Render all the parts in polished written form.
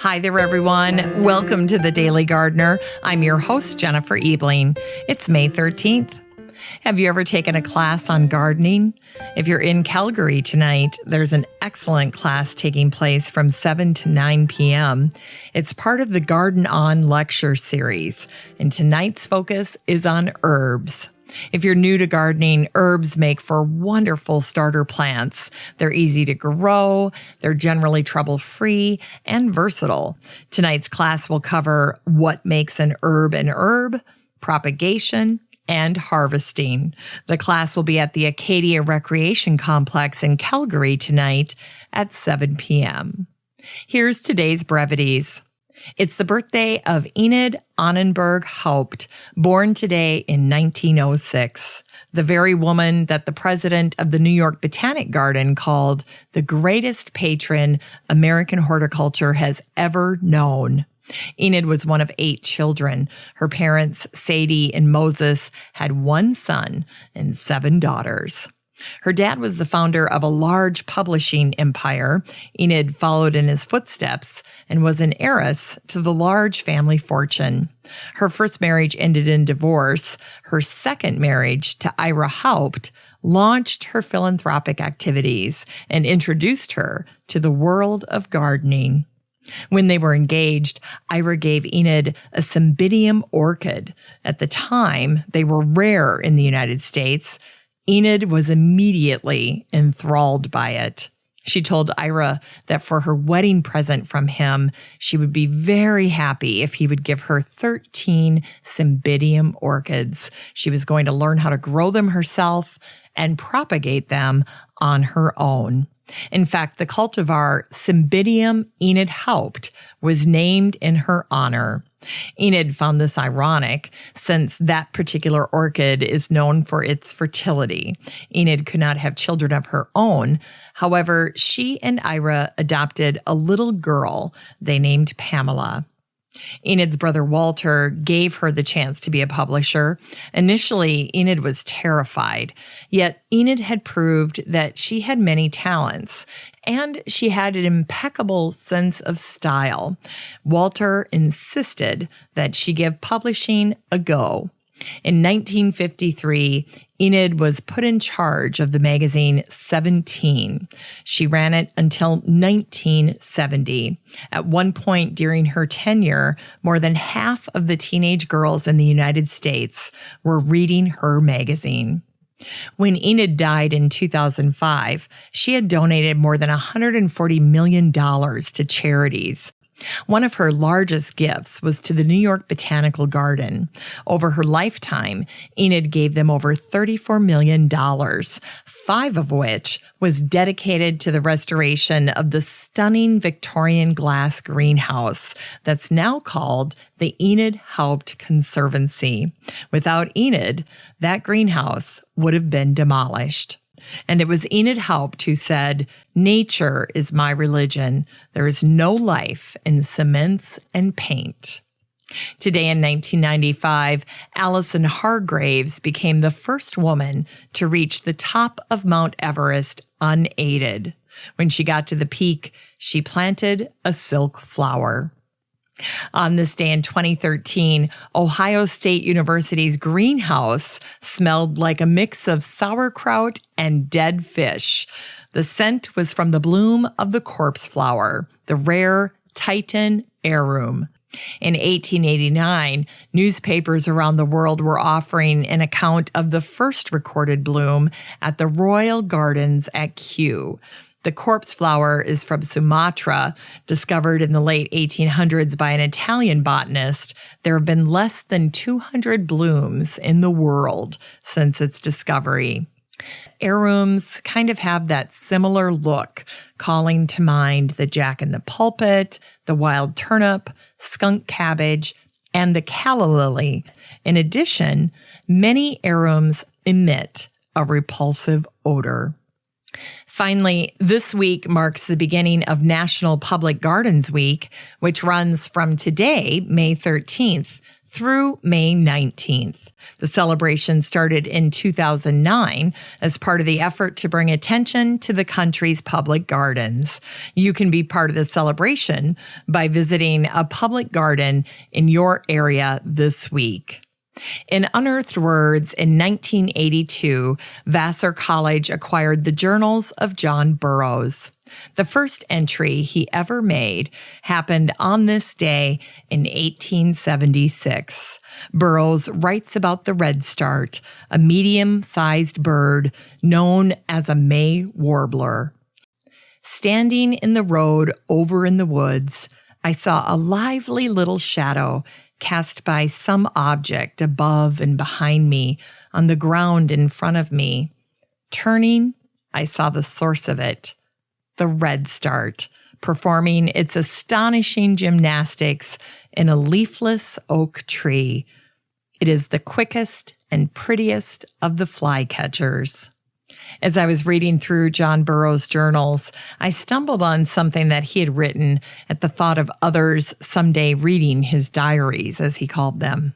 Hi there, everyone. Welcome to The Daily Gardener. I'm your host, Jennifer Ebling. It's May 13th. Have you ever taken a class on gardening? If you're in Calgary tonight, there's an excellent class taking place from 7 to 9 p.m. It's part of the Garden On lecture series, and tonight's focus is on herbs. If you're new to gardening, herbs make for wonderful starter plants. They're easy to grow, they're generally trouble-free, and versatile. Tonight's class will cover what makes an herb, propagation, and harvesting. The class will be at the Acadia Recreation Complex in Calgary tonight at 7 p.m. Here's today's brevities. It's the birthday of Enid Annenberg Haupt, born today in 1906, the very woman that the president of the New York Botanic Garden called the greatest patron American horticulture has ever known. Enid was one of 8 children. Her parents, Sadie and Moses, had 1 son and 7 daughters. Her dad was the founder of a large publishing empire. Enid followed in his footsteps and was an heiress to the large family fortune. Her first marriage ended in divorce. Her second marriage to Ira Haupt launched her philanthropic activities and introduced her to the world of gardening. When they were engaged, Ira gave Enid a cymbidium orchid. At the time, they were rare in the United States. Enid was immediately enthralled by it. She told Ira that for her wedding present from him, she would be very happy if he would give her 13 cymbidium orchids. She was going to learn how to grow them herself and propagate them on her own. In fact, the cultivar Cymbidium Enid Haupt was named in her honor. Enid found this ironic, since that particular orchid is known for its fertility. Enid could not have children of her own. However, she and Ira adopted a little girl they named Pamela. Enid's brother Walter gave her the chance to be a publisher. Initially, Enid was terrified, yet Enid had proved that she had many talents, and she had an impeccable sense of style. Walter insisted that she give publishing a go. In 1953, Enid was put in charge of the magazine 17. She ran it until 1970. At one point during her tenure, more than half of the teenage girls in the United States were reading her magazine. When Enid died in 2005, she had donated more than $140 million to charities. One of her largest gifts was to the New York Botanical Garden. Over her lifetime, Enid gave them over $34 million, 5 of which was dedicated to the restoration of the stunning Victorian glass greenhouse that's now called the Enid Haupt Conservancy. Without Enid, that greenhouse would have been demolished. And it was Enid Haupt who said, "Nature is my religion. There is no life in cements and paint." Today in 1995, Allison Hargraeves became the first woman to reach the top of Mount Everest unaided. When she got to the peak, she planted a silk flower. On this day in 2013, Ohio State University's greenhouse smelled like a mix of sauerkraut and dead fish. The scent was from the bloom of the corpse flower, the rare Titan heirloom. In 1889, newspapers around the world were offering an account of the first recorded bloom at the Royal Gardens at Kew. The corpse flower is from Sumatra, discovered in the late 1800s by an Italian botanist. There have been less than 200 blooms in the world since its discovery. Heirlooms kind of have that similar look, calling to mind the jack-in-the-pulpit, the wild turnip, skunk cabbage, and the calla lily. In addition, many heirlooms emit a repulsive odor. Finally, this week marks the beginning of National Public Gardens Week, which runs from today, May 13th, through May 19th. The celebration started in 2009 as part of the effort to bring attention to the country's public gardens. You can be part of the celebration by visiting a public garden in your area this week. In Unearthed Words, in 1982, Vassar College acquired the Journals of John Burroughs. The first entry he ever made happened on this day in 1876. Burroughs writes about the redstart, a medium-sized bird known as a May warbler. Standing in the road over in the woods, I saw a lively little shadow cast by some object above and behind me on the ground in front of me. Turning, I saw the source of it, the redstart, performing its astonishing gymnastics in a leafless oak tree. It is the quickest and prettiest of the flycatchers. As I was reading through John Burroughs' journals, I stumbled on something that he had written at the thought of others someday reading his diaries, as he called them.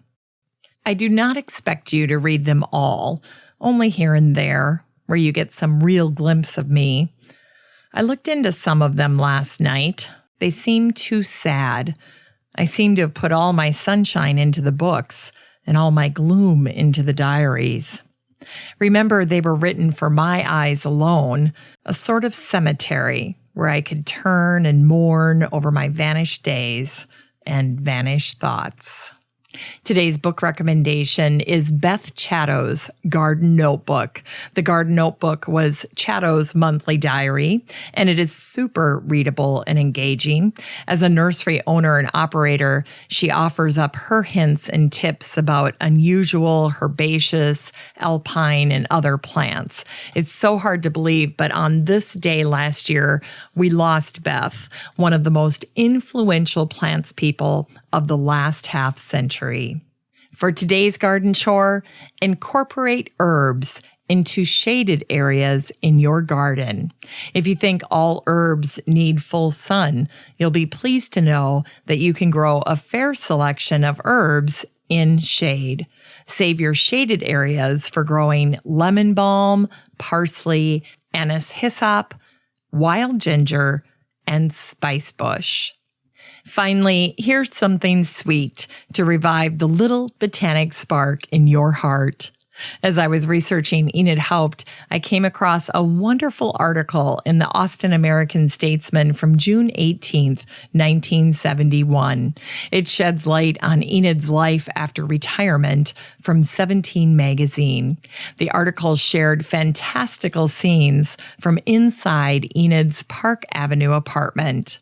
I do not expect you to read them all, only here and there, where you get some real glimpse of me. I looked into some of them last night. They seemed too sad. I seem to have put all my sunshine into the books and all my gloom into the diaries. Remember, they were written for my eyes alone, a sort of cemetery where I could turn and mourn over my vanished days and vanished thoughts. Today's book recommendation is Beth Chattow's Garden Notebook. The Garden Notebook was Chattow's monthly diary, and it is super readable and engaging. As a nursery owner and operator, she offers up her hints and tips about unusual, herbaceous, alpine, and other plants. It's so hard to believe, but on this day last year, we lost Beth, one of the most influential plants people of the last half century. For today's garden chore, incorporate herbs into shaded areas in your garden. If you think all herbs need full sun, you'll be pleased to know that you can grow a fair selection of herbs in shade. Save your shaded areas for growing lemon balm, parsley, anise hyssop, wild ginger, and spice bush. Finally, here's something sweet to revive the little botanic spark in your heart. As I was researching Enid Haupt, I came across a wonderful article in the Austin American-Statesman from June 18th, 1971. It sheds light on Enid's life after retirement from 17 magazine. The article shared fantastical scenes from inside Enid's Park Avenue apartment.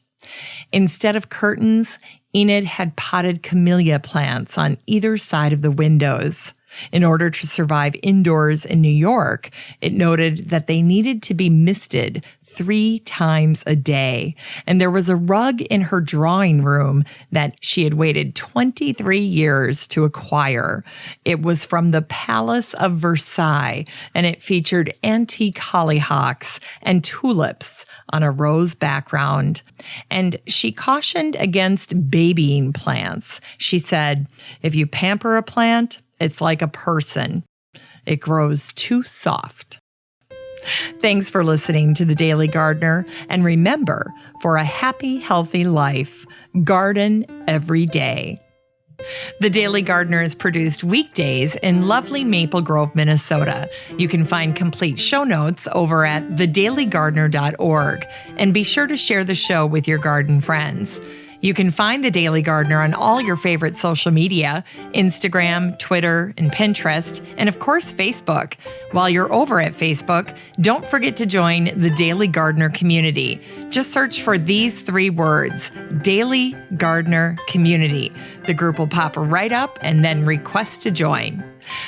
Instead of curtains, Enid had potted camellia plants on either side of the windows. In order to survive indoors in New York, it noted that they needed to be misted 3 times a day. And there was a rug in her drawing room that she had waited 23 years to acquire. It was from the Palace of Versailles, and it featured antique hollyhocks and tulips on a rose background. And she cautioned against babying plants. She said, if you pamper a plant, it's like a person. It grows too soft. Thanks for listening to The Daily Gardener. And remember, for a happy, healthy life, garden every day. The Daily Gardener is produced weekdays in lovely Maple Grove, Minnesota. You can find complete show notes over at thedailygardener.org. And be sure to share the show with your garden friends. You can find The Daily Gardener on all your favorite social media, Instagram, Twitter, and Pinterest, and of course, Facebook. While you're over at Facebook, don't forget to join the Daily Gardener community. Just search for these 3 words, Daily Gardener Community. The group will pop right up and then request to join.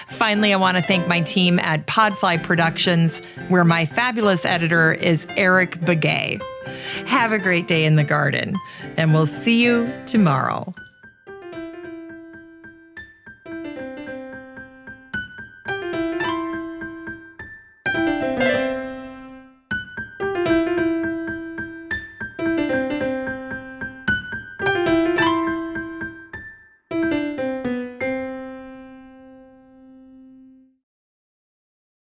Finally, I want to thank my team at Podfly Productions, where my fabulous editor is Eric Begay. Have a great day in the garden, and we'll see you tomorrow.